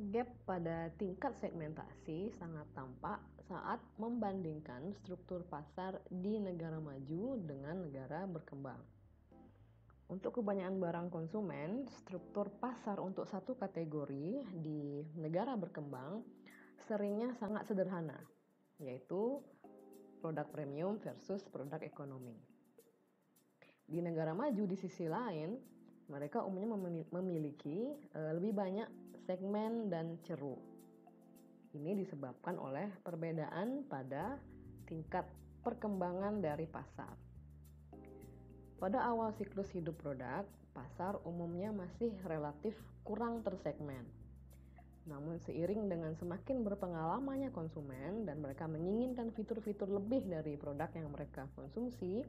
Gap pada tingkat segmentasi sangat tampak saat membandingkan struktur pasar di negara maju dengan negara berkembang. Untuk kebanyakan barang konsumen, struktur pasar untuk satu kategori di negara berkembang seringnya sangat sederhana, yaitu produk premium versus produk ekonomi. Di negara maju di sisi lain, mereka umumnya memiliki lebih banyak segmen dan ceruk. Ini disebabkan oleh perbedaan pada tingkat perkembangan dari pasar. Pada awal siklus hidup produk, pasar umumnya masih relatif kurang tersegmen. Namun seiring dengan semakin berpengalamannya konsumen dan mereka menginginkan fitur-fitur lebih dari produk yang mereka konsumsi,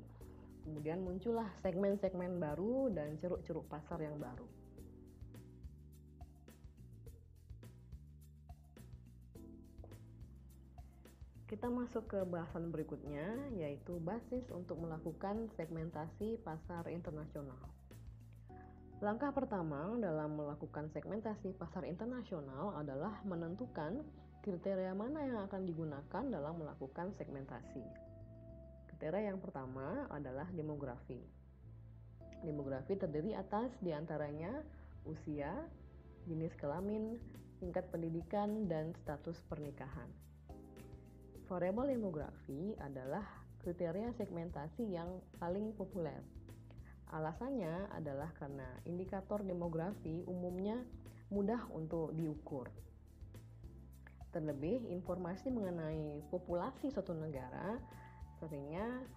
kemudian muncullah segmen-segmen baru dan ceruk-ceruk pasar yang baru. Kita masuk ke bahasan berikutnya, yaitu basis untuk melakukan segmentasi pasar internasional. Langkah pertama dalam melakukan segmentasi pasar internasional adalah menentukan kriteria mana yang akan digunakan dalam melakukan segmentasi. Kriteria yang pertama adalah demografi. Demografi terdiri atas diantaranya usia, jenis kelamin, tingkat pendidikan, dan status pernikahan. Variabel demografi adalah kriteria segmentasi yang paling populer. Alasannya adalah karena indikator demografi umumnya mudah untuk diukur. Terlebih, informasi mengenai populasi suatu negara seringnya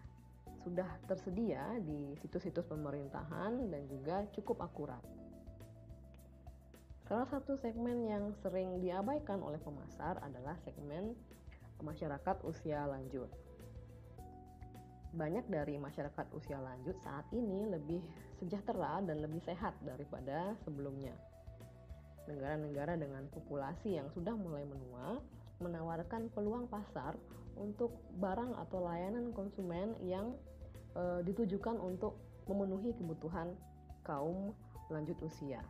sudah tersedia di situs-situs pemerintahan dan juga cukup akurat. Salah satu segmen yang sering diabaikan oleh pemasar adalah segmen masyarakat usia lanjut. Banyak dari masyarakat usia lanjut saat ini lebih sejahtera dan lebih sehat daripada sebelumnya. Negara-negara dengan populasi yang sudah mulai menua menawarkan peluang pasar untuk barang atau layanan konsumen yang ditujukan untuk memenuhi kebutuhan kaum lanjut usia.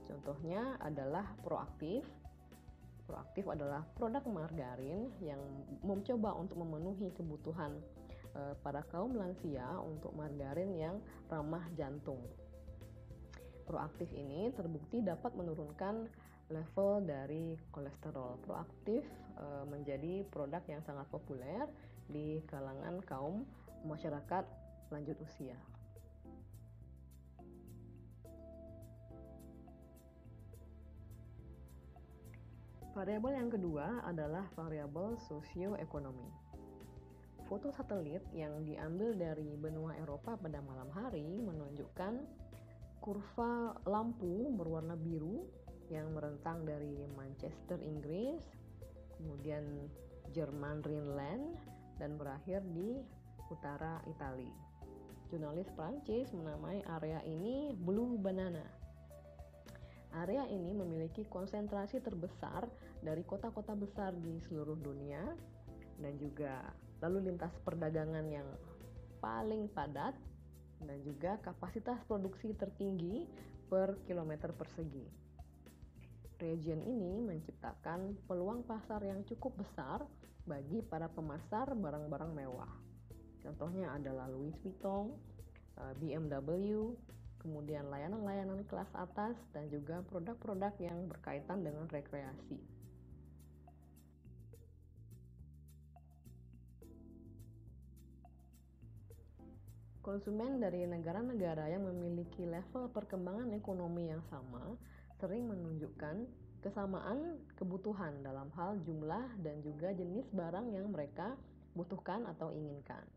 Contohnya adalah Proaktif. Proaktif adalah produk margarin yang mencoba untuk memenuhi kebutuhan para kaum lansia untuk margarin yang ramah jantung. Proaktif ini terbukti dapat menurunkan level dari kolesterol. Proaktif menjadi produk yang sangat populer di kalangan kaum masyarakat lanjut usia. Variabel yang kedua adalah variabel sosioekonomi. Foto satelit yang diambil dari benua Eropa pada malam hari menunjukkan kurva lampu berwarna biru yang merentang dari Manchester, Inggris, kemudian Jerman, Rhineland, dan berakhir di utara Italia. Jurnalis Prancis menamai area ini Blue Banana. Area ini memiliki konsentrasi terbesar dari kota-kota besar di seluruh dunia dan juga lalu lintas perdagangan yang paling padat dan juga kapasitas produksi tertinggi per kilometer persegi. Region ini menciptakan peluang pasar yang cukup besar bagi para pemasar barang-barang mewah. Contohnya adalah Louis Vuitton, BMW, kemudian layanan-layanan kelas atas dan juga produk-produk yang berkaitan dengan rekreasi. Konsumen dari negara-negara yang memiliki level perkembangan ekonomi yang sama sering menunjukkan kesamaan kebutuhan dalam hal jumlah dan juga jenis barang yang mereka butuhkan atau inginkan.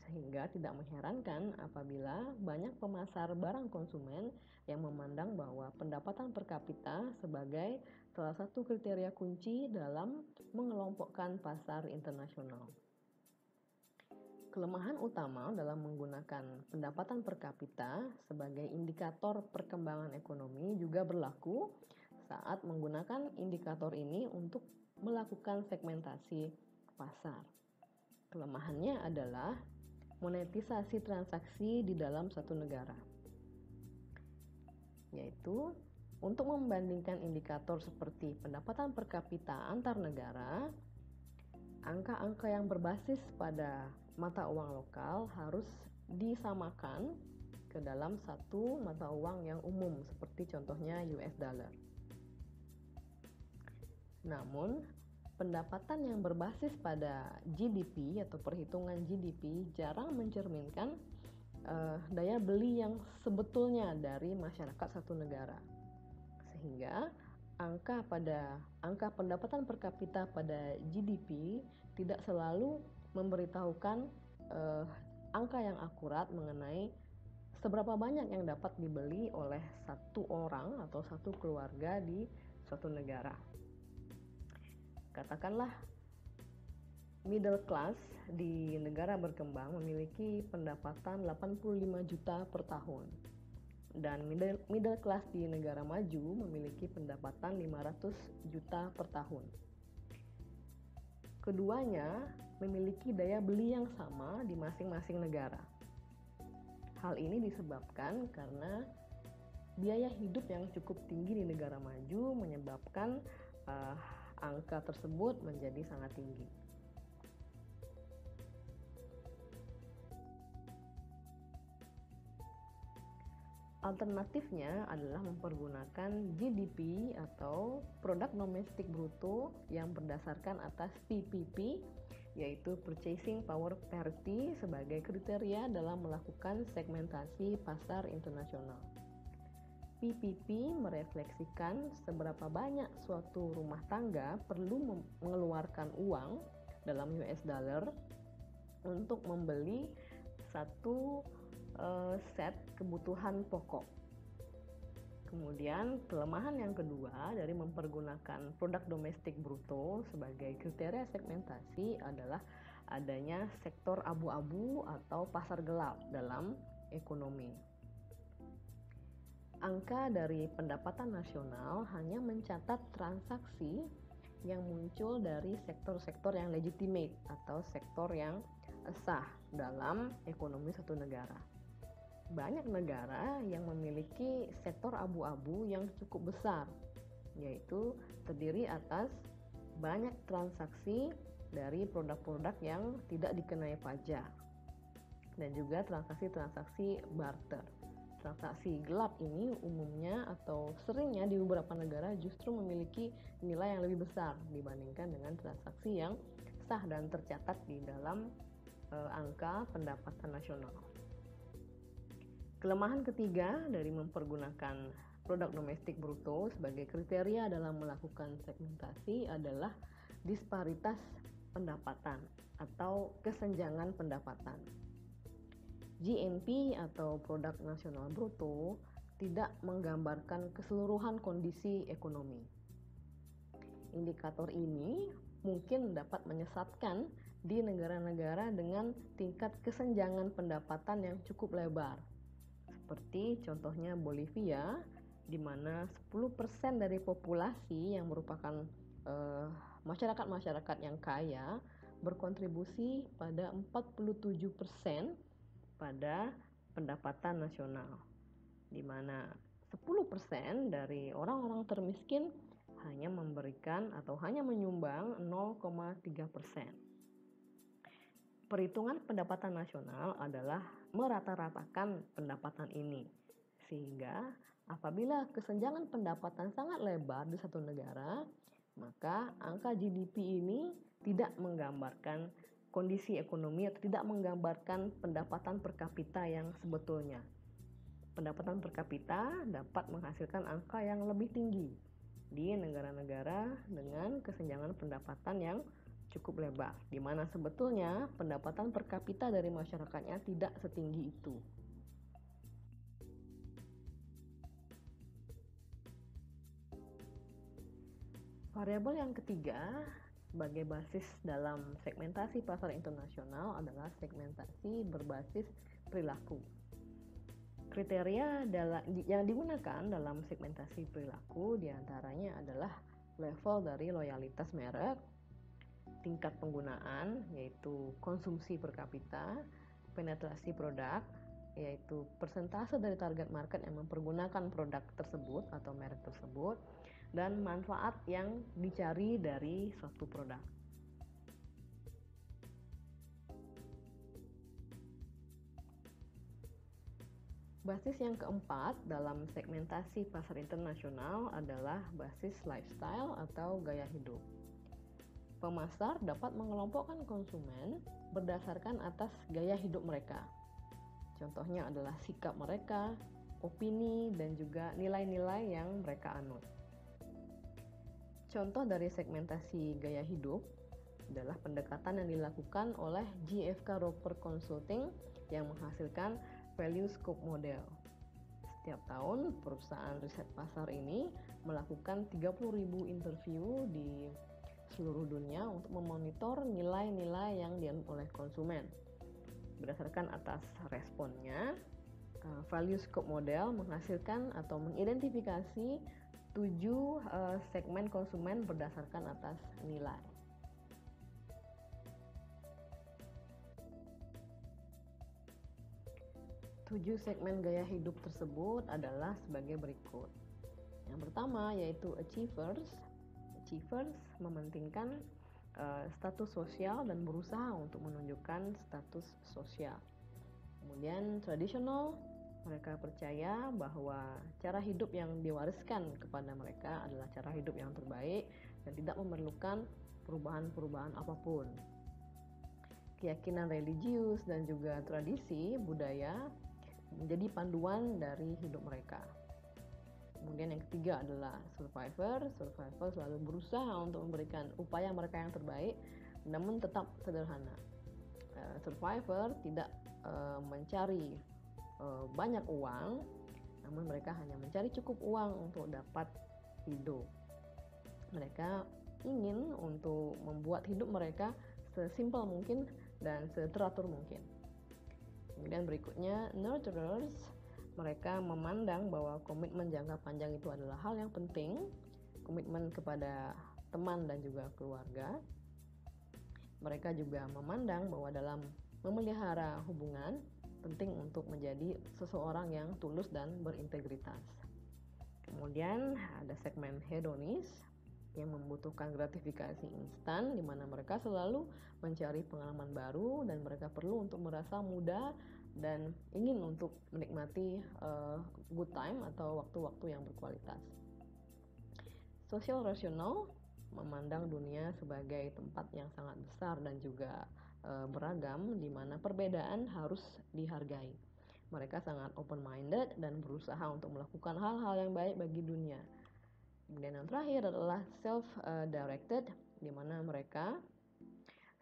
Sehingga tidak mengherankan apabila banyak pemasar barang konsumen yang memandang bahwa pendapatan per kapita sebagai salah satu kriteria kunci dalam mengelompokkan pasar internasional. Kelemahan utama dalam menggunakan pendapatan per kapita sebagai indikator perkembangan ekonomi juga berlaku saat menggunakan indikator ini untuk melakukan segmentasi pasar. Kelemahannya adalah monetisasi transaksi di dalam satu negara, yaitu Untuk membandingkan indikator seperti pendapatan per kapita antar negara, angka-angka yang berbasis pada mata uang lokal harus disamakan ke dalam satu mata uang yang umum, seperti contohnya US dollar. Namun, pendapatan yang berbasis pada GDP atau perhitungan GDP jarang mencerminkan daya beli yang sebetulnya dari masyarakat satu negara. Sehingga angka pendapatan per kapita pada GDP tidak selalu memberitahukan angka yang akurat mengenai seberapa banyak yang dapat dibeli oleh satu orang atau satu keluarga di suatu negara. Katakanlah middle class di negara berkembang memiliki pendapatan 85 juta per tahun, dan middle class di negara maju memiliki pendapatan 500 juta per tahun. Keduanya memiliki daya beli yang sama di masing-masing negara. Hal ini disebabkan karena biaya hidup yang cukup tinggi di negara maju menyebabkan angka tersebut menjadi sangat tinggi. Alternatifnya adalah mempergunakan GDP atau Produk Domestik Bruto yang berdasarkan atas PPP, yaitu Purchasing Power Parity, sebagai kriteria dalam melakukan segmentasi pasar internasional. PPP merefleksikan seberapa banyak suatu rumah tangga perlu mengeluarkan uang dalam US dollar untuk membeli satu set kebutuhan pokok. Kemudian kelemahan yang kedua dari mempergunakan produk domestik bruto sebagai kriteria segmentasi adalah adanya sektor abu-abu atau pasar gelap dalam ekonomi. Angka dari pendapatan nasional hanya mencatat transaksi yang muncul dari sektor-sektor yang legitimate atau sektor yang sah dalam ekonomi satu negara. Banyak negara yang memiliki sektor abu-abu yang cukup besar, yaitu terdiri atas banyak transaksi dari produk-produk yang tidak dikenai pajak dan juga transaksi-transaksi barter. Transaksi gelap ini umumnya atau seringnya di beberapa negara justru memiliki nilai yang lebih besar dibandingkan dengan transaksi yang sah dan tercatat di dalam angka pendapatan nasional. Kelemahan ketiga dari mempergunakan produk domestik bruto sebagai kriteria dalam melakukan segmentasi adalah disparitas pendapatan atau kesenjangan pendapatan. GNP atau produk nasional bruto tidak menggambarkan keseluruhan kondisi ekonomi. Indikator ini mungkin dapat menyesatkan di negara-negara dengan tingkat kesenjangan pendapatan yang cukup lebar. Seperti contohnya Bolivia, di mana 10% dari populasi yang merupakan masyarakat-masyarakat yang kaya berkontribusi pada 47% pada pendapatan nasional, di mana 10% dari orang-orang termiskin hanya memberikan atau hanya menyumbang 0,3%. Perhitungan pendapatan nasional adalah merata-ratakan pendapatan ini, sehingga apabila kesenjangan pendapatan sangat lebar di satu negara, maka angka GDP ini tidak menggambarkan kondisi ekonomi atau tidak menggambarkan pendapatan per kapita yang sebetulnya. Pendapatan per kapita dapat menghasilkan angka yang lebih tinggi di negara-negara dengan kesenjangan pendapatan yang cukup lebar, di mana sebetulnya pendapatan per kapita dari masyarakatnya tidak setinggi itu. Variabel yang ketiga sebagai basis dalam segmentasi pasar internasional adalah segmentasi berbasis perilaku. Kriteria yang digunakan dalam segmentasi perilaku diantaranya adalah level dari loyalitas merek, tingkat penggunaan yaitu konsumsi per kapita, penetrasi produk, yaitu persentase dari target market yang mempergunakan produk tersebut atau merek tersebut, dan manfaat yang dicari dari suatu produk. Basis yang keempat dalam segmentasi pasar internasional adalah basis lifestyle atau gaya hidup. Pemasar dapat mengelompokkan konsumen berdasarkan atas gaya hidup mereka. Contohnya adalah sikap mereka, opini, dan juga nilai-nilai yang mereka anut. Contoh dari segmentasi gaya hidup adalah pendekatan yang dilakukan oleh GfK Roper Consulting yang menghasilkan Value Scope Model. Setiap tahun, perusahaan riset pasar ini melakukan 30.000 interview di seluruh dunia untuk memonitor nilai-nilai yang dianut oleh konsumen. Berdasarkan atas responnya, Value Scope Model menghasilkan atau mengidentifikasi 7 segmen konsumen berdasarkan atas nilai. Tujuh segmen gaya hidup tersebut adalah sebagai berikut. Yang pertama yaitu achievers. Achievers mementingkan status sosial dan berusaha untuk menunjukkan status sosial. Kemudian traditional, mereka percaya bahwa cara hidup yang diwariskan kepada mereka adalah cara hidup yang terbaik dan tidak memerlukan perubahan-perubahan apapun. Keyakinan religius dan juga tradisi budaya menjadi panduan dari hidup mereka. Kemudian yang ketiga adalah survivor. Survivor selalu berusaha untuk memberikan upaya mereka yang terbaik, namun tetap sederhana. Survivor tidak mencari banyak uang, namun mereka hanya mencari cukup uang untuk dapat hidup. Mereka ingin untuk membuat hidup mereka sesimpel mungkin dan seteratur mungkin. Kemudian berikutnya, nurturers. Mereka memandang bahwa komitmen jangka panjang itu adalah hal yang penting, komitmen kepada teman dan juga keluarga. Mereka juga memandang bahwa dalam memelihara hubungan, penting untuk menjadi seseorang yang tulus dan berintegritas. Kemudian ada segmen hedonis yang membutuhkan gratifikasi instan, di mana mereka selalu mencari pengalaman baru dan mereka perlu untuk merasa muda dan ingin untuk menikmati good time atau waktu-waktu yang berkualitas. Social rational memandang dunia sebagai tempat yang sangat besar dan juga beragam, di mana perbedaan harus dihargai. Mereka sangat open-minded dan berusaha untuk melakukan hal-hal yang baik bagi dunia. Kemudian yang terakhir adalah self-directed, di mana mereka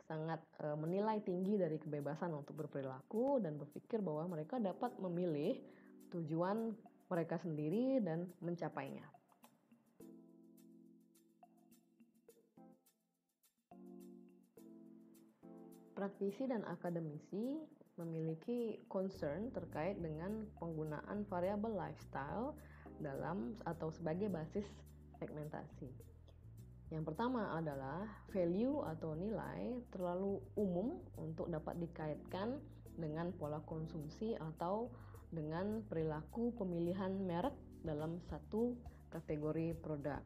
sangat menilai tinggi dari kebebasan untuk berperilaku dan berpikir bahwa mereka dapat memilih tujuan mereka sendiri dan mencapainya. Praktisi dan akademisi memiliki concern terkait dengan penggunaan variabel lifestyle dalam atau sebagai basis segmentasi. Yang pertama adalah value atau nilai terlalu umum untuk dapat dikaitkan dengan pola konsumsi atau dengan perilaku pemilihan merek dalam satu kategori produk.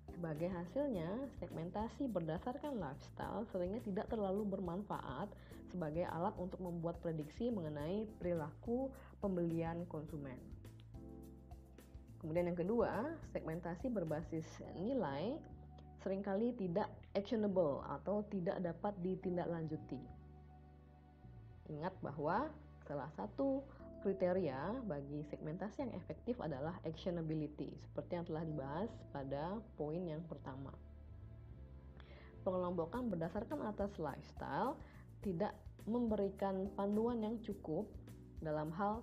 Sebagai hasilnya, segmentasi berdasarkan lifestyle seringnya tidak terlalu bermanfaat sebagai alat untuk membuat prediksi mengenai perilaku pembelian konsumen. Kemudian yang kedua, segmentasi berbasis nilai seringkali tidak actionable atau tidak dapat ditindaklanjuti. Ingat bahwa salah satu kriteria bagi segmentasi yang efektif adalah actionability, seperti yang telah dibahas pada poin yang pertama. Pengelompokan berdasarkan atas lifestyle tidak memberikan panduan yang cukup dalam hal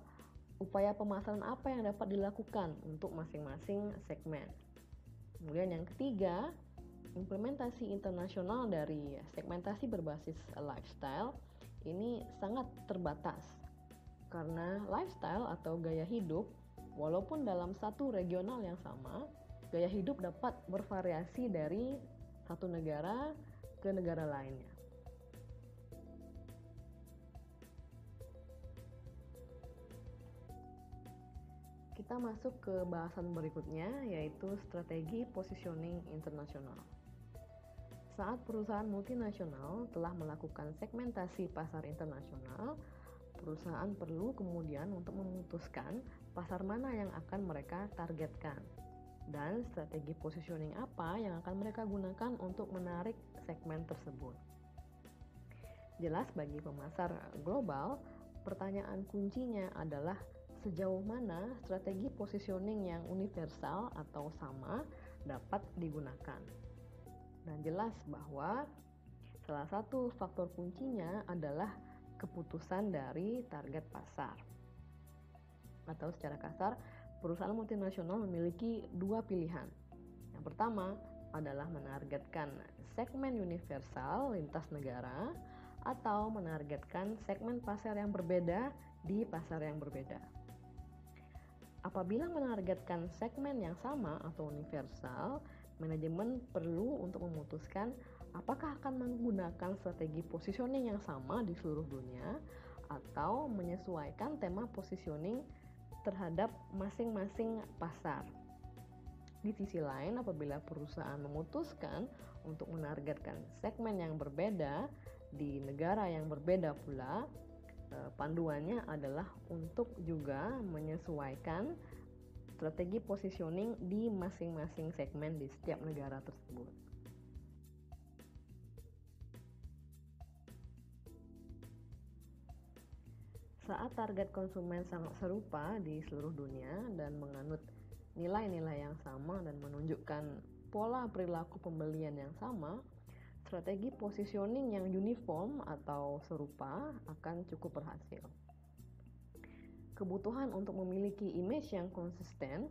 upaya pemasaran apa yang dapat dilakukan untuk masing-masing segmen. Kemudian yang ketiga, implementasi internasional dari segmentasi berbasis lifestyle ini sangat terbatas karena lifestyle atau gaya hidup, walaupun dalam satu regional yang sama, gaya hidup dapat bervariasi dari satu negara ke negara lainnya. Kita masuk ke bahasan berikutnya, yaitu strategi positioning internasional. Saat perusahaan multinasional telah melakukan segmentasi pasar internasional, perusahaan perlu kemudian untuk memutuskan pasar mana yang akan mereka targetkan dan strategi positioning apa yang akan mereka gunakan untuk menarik segmen tersebut. Jelas bagi pemasar global, pertanyaan kuncinya adalah sejauh mana strategi positioning yang universal atau sama dapat digunakan. Dan jelas bahwa salah satu faktor kuncinya adalah keputusan dari target pasar. Atau secara kasar, perusahaan multinasional memiliki dua pilihan. Yang pertama adalah menargetkan segmen universal lintas negara atau menargetkan segmen pasar yang berbeda di pasar yang berbeda. Apabila menargetkan segmen yang sama atau universal, manajemen perlu untuk memutuskan apakah akan menggunakan strategi positioning yang sama di seluruh dunia atau menyesuaikan tema positioning terhadap masing-masing pasar. Di sisi lain, apabila perusahaan memutuskan untuk menargetkan segmen yang berbeda di negara yang berbeda pula, panduannya adalah untuk juga menyesuaikan strategi positioning di masing-masing segmen di setiap negara tersebut. Saat target konsumen sangat serupa di seluruh dunia dan menganut nilai-nilai yang sama dan menunjukkan pola perilaku pembelian yang sama, strategi positioning yang uniform atau serupa akan cukup berhasil. Kebutuhan untuk memiliki image yang konsisten,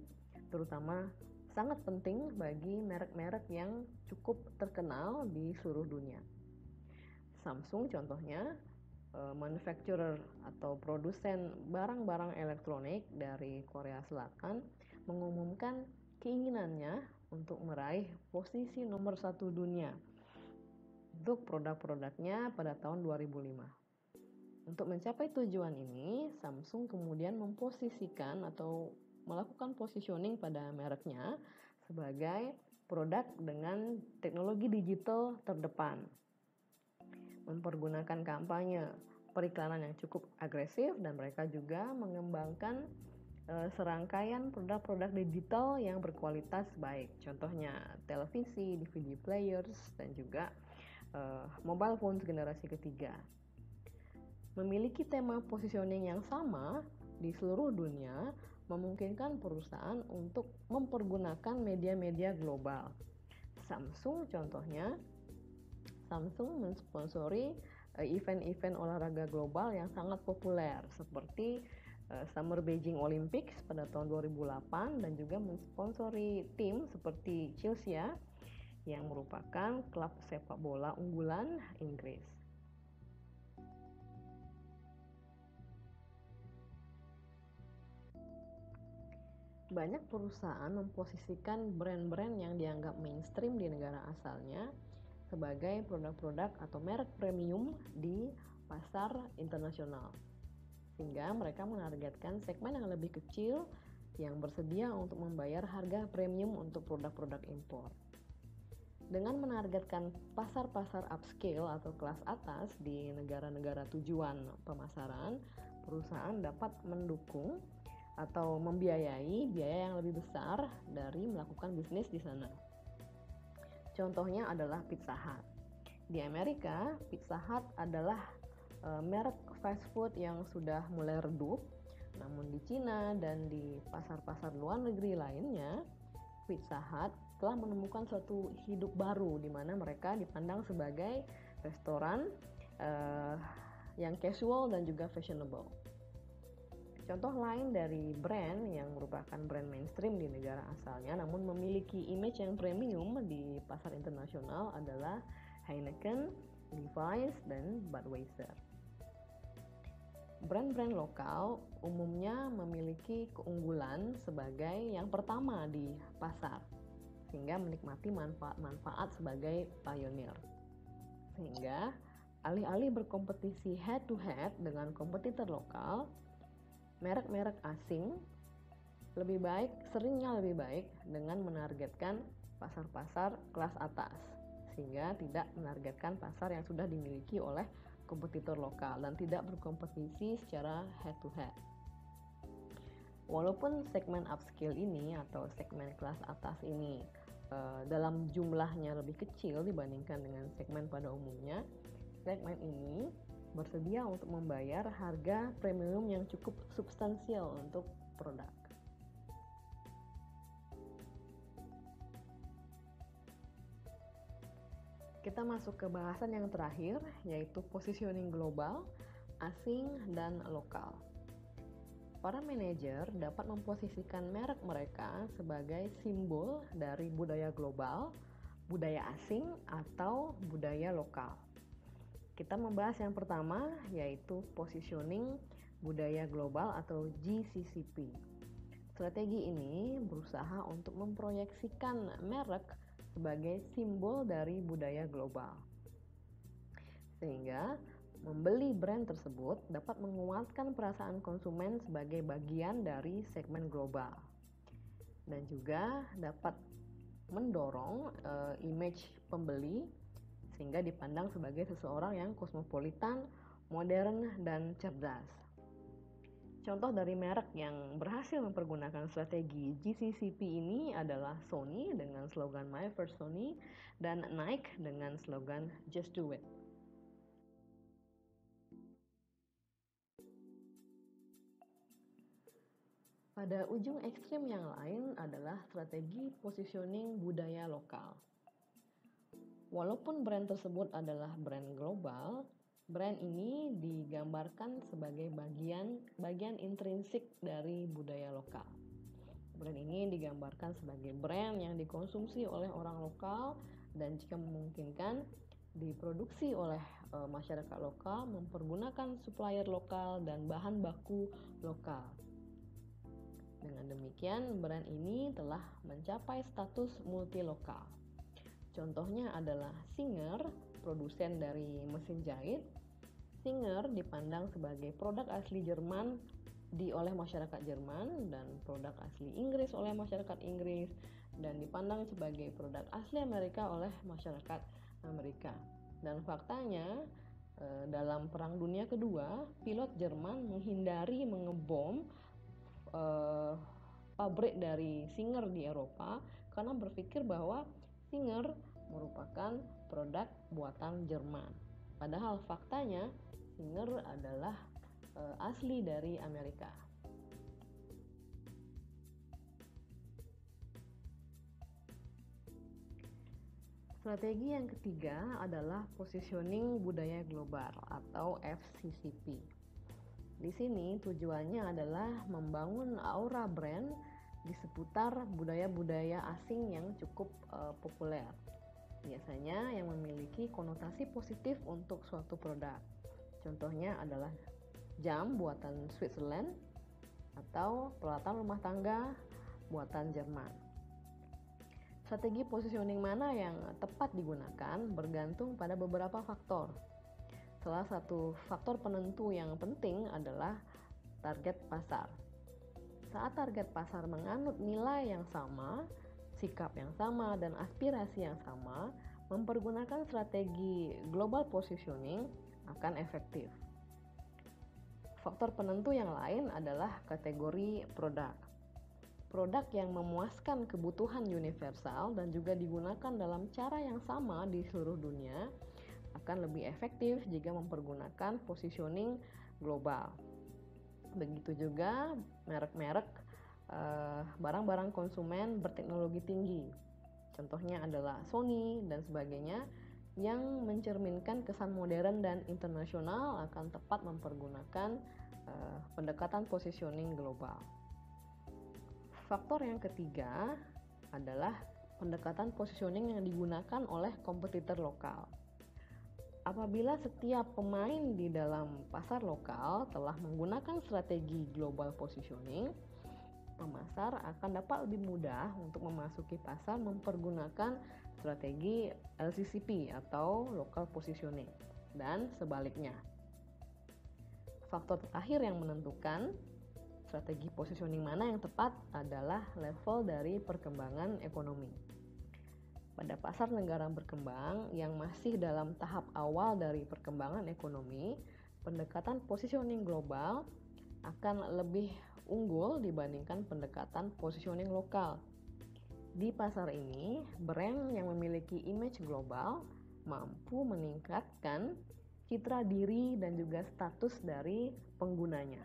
terutama sangat penting bagi merek-merek yang cukup terkenal di seluruh dunia. Samsung contohnya, manufacturer atau produsen barang-barang elektronik dari Korea Selatan, mengumumkan keinginannya untuk meraih posisi nomor 1 dunia untuk produk-produknya pada tahun 2005. Untuk mencapai tujuan ini, Samsung kemudian memposisikan atau melakukan positioning pada mereknya sebagai produk dengan teknologi digital terdepan. Mempergunakan kampanye periklanan yang cukup agresif dan mereka juga mengembangkan serangkaian produk-produk digital yang berkualitas baik. Contohnya televisi, DVD players, dan juga mobile phones generasi ketiga. Memiliki tema positioning yang sama di seluruh dunia memungkinkan perusahaan untuk mempergunakan media-media global. Samsung contohnya, Samsung mensponsori event-event olahraga global yang sangat populer seperti Summer Beijing Olympics pada tahun 2008 dan juga mensponsori tim seperti Chelsea yang merupakan klub sepak bola unggulan Inggris. Banyak perusahaan memposisikan brand-brand yang dianggap mainstream di negara asalnya sebagai produk-produk atau merek premium di pasar internasional, sehingga mereka menargetkan segmen yang lebih kecil yang bersedia untuk membayar harga premium untuk produk-produk impor. Dengan menargetkan pasar-pasar upscale atau kelas atas di negara-negara tujuan pemasaran, perusahaan dapat mendukung atau membiayai biaya yang lebih besar dari melakukan bisnis di sana. Contohnya adalah Pizza Hut. Di Amerika, Pizza Hut adalah merek fast food yang sudah mulai redup, namun di Cina dan di pasar-pasar luar negeri lainnya, Pizza Hut telah menemukan suatu hidup baru di mana mereka dipandang sebagai restoran yang casual dan juga fashionable. Contoh lain dari brand yang merupakan brand mainstream di negara asalnya namun memiliki image yang premium di pasar internasional adalah Heineken, Levi's, dan Budweiser. Brand-brand lokal umumnya memiliki keunggulan sebagai yang pertama di pasar, sehingga menikmati manfaat sebagai pionir. Sehingga alih-alih berkompetisi head to head dengan kompetitor lokal, merek-merek asing seringnya lebih baik dengan menargetkan pasar-pasar kelas atas, sehingga tidak menargetkan pasar yang sudah dimiliki oleh kompetitor lokal dan tidak berkompetisi secara head to head. Walaupun segmen upscale ini atau segmen kelas atas ini dalam jumlahnya lebih kecil dibandingkan dengan segmen pada umumnya, segmen ini bersedia untuk membayar harga premium yang cukup substansial untuk produk. Kita masuk ke bahasan yang terakhir, yaitu positioning global, asing, dan lokal. Para manajer dapat memposisikan merek mereka sebagai simbol dari budaya global, budaya asing, atau budaya lokal. Kita membahas yang pertama, yaitu positioning budaya global atau GCCP. Strategi ini berusaha untuk memproyeksikan merek sebagai simbol dari budaya global, sehingga membeli brand tersebut dapat menguatkan perasaan konsumen sebagai bagian dari segmen global, dan juga dapat mendorong image pembeli sehingga dipandang sebagai seseorang yang kosmopolitan, modern, dan cerdas. Contoh dari merek yang berhasil mempergunakan strategi GCCP ini adalah Sony dengan slogan My First Sony dan Nike dengan slogan Just Do It. Pada ujung ekstrim yang lain adalah strategi positioning budaya lokal. Walaupun brand tersebut adalah brand global, brand ini digambarkan sebagai bagian intrinsik dari budaya lokal. Brand ini digambarkan sebagai brand yang dikonsumsi oleh orang lokal dan jika memungkinkan diproduksi oleh masyarakat lokal, mempergunakan supplier lokal dan bahan baku lokal. Dengan demikian, brand ini telah mencapai status multilokal. Contohnya adalah Singer, produsen dari mesin jahit. Singer dipandang sebagai produk asli Jerman oleh masyarakat Jerman dan produk asli Inggris oleh masyarakat Inggris dan dipandang sebagai produk asli Amerika oleh masyarakat Amerika. Dan faktanya dalam Perang Dunia Kedua, pilot Jerman menghindari mengebom pabrik dari Singer di Eropa karena berpikir bahwa Singer merupakan produk buatan Jerman. Padahal faktanya Singer adalah asli dari Amerika. Strategi yang ketiga adalah positioning budaya global atau FCCP. Di sini tujuannya adalah membangun aura brand di seputar budaya-budaya asing yang cukup populer. Biasanya yang memiliki konotasi positif untuk suatu produk. Contohnya adalah jam buatan Switzerland atau peralatan rumah tangga buatan Jerman. Strategi positioning mana yang tepat digunakan bergantung pada beberapa faktor. Salah satu faktor penentu yang penting adalah target pasar. Saat target pasar menganut nilai yang sama, sikap yang sama, dan aspirasi yang sama, mempergunakan strategi global positioning akan efektif. Faktor penentu yang lain adalah kategori produk. Produk yang memuaskan kebutuhan universal dan juga digunakan dalam cara yang sama di seluruh dunia akan lebih efektif jika mempergunakan positioning global. Begitu juga merek-merek barang-barang konsumen berteknologi tinggi. Contohnya adalah Sony dan sebagainya yang mencerminkan kesan modern dan internasional akan tepat mempergunakan pendekatan positioning global. Faktor yang ketiga adalah pendekatan positioning yang digunakan oleh kompetitor lokal. Apabila setiap pemain di dalam pasar lokal telah menggunakan strategi global positioning, pemasar akan dapat lebih mudah untuk memasuki pasar mempergunakan strategi LCCP atau local positioning dan sebaliknya. Faktor terakhir yang menentukan Strategi positioning mana yang tepat adalah level dari perkembangan ekonomi. Pada pasar negara berkembang yang masih dalam tahap awal dari perkembangan ekonomi, pendekatan positioning global akan lebih unggul dibandingkan pendekatan positioning lokal. Di pasar ini, brand yang memiliki image global mampu meningkatkan citra diri dan juga status dari penggunanya.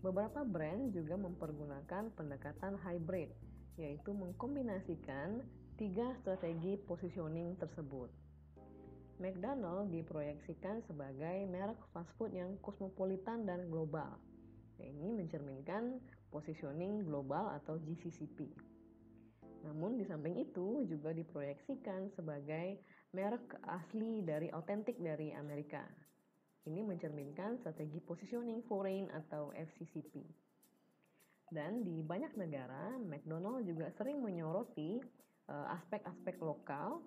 Beberapa brand juga mempergunakan pendekatan hybrid, yaitu mengkombinasikan 3 strategi positioning tersebut. McDonald diproyeksikan sebagai merek fast food yang kosmopolitan dan global. Ini mencerminkan positioning global atau GCCP. Namun di samping itu juga diproyeksikan sebagai merek asli dari otentik dari Amerika. Ini mencerminkan strategi positioning foreign atau FCCP. Dan di banyak negara, McDonald juga sering menyoroti aspek-aspek lokal,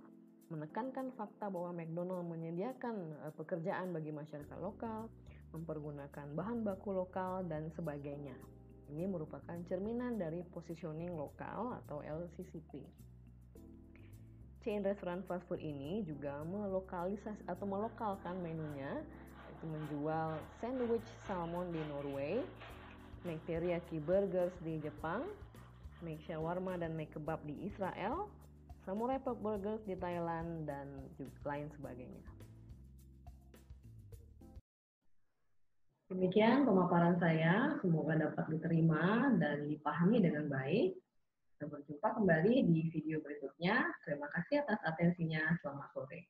menekankan fakta bahwa McDonald menyediakan pekerjaan bagi masyarakat lokal, mempergunakan bahan baku lokal, dan sebagainya. Ini merupakan cerminan dari positioning lokal atau LCCP. Chain restoran fast food ini juga melokalisasi atau melokalkan menunya, yaitu menjual sandwich salmon di Norway, make teriyaki burgers di Jepang, make shawarma dan make kebab di Israel, samurai pork burgers di Thailand, dan juga lain sebagainya. Demikian pemaparan saya, semoga dapat diterima dan dipahami dengan baik. Sampai jumpa kembali di video berikutnya. Terima kasih atas atensinya. Selamat sore.